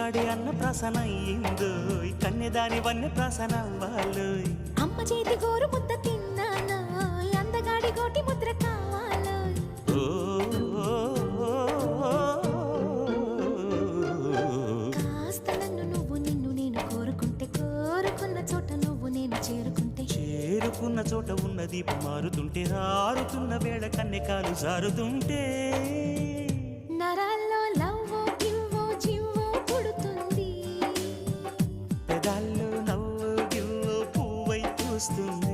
నాడే అన్న ప్రాసన అయ్యిందో కన్యదాని వన్య ప్రాసన అవ్వాలో అమ్మ చేతి గోరు ముద్ద తిన్నాను అందగాడి గోటి ముద్ర కావాలో కాస్త నన్ను నువ్వు నిన్ను నేను కోరుకుంటే కోరుకున్న చోట నువ్వు నేను చేరుకుంటే చేరుకున్న చోట ఉన్న దీపం మారుతుంటే ఆరుతున్న వేళ కన్నెకాలు జారుతుంటే నరాల్లో లవ్వో గివ్వో జివ్వో పుడుతుంది పెదాల్లో నవ్వు గివ్వు పువ్వై పూస్తుంది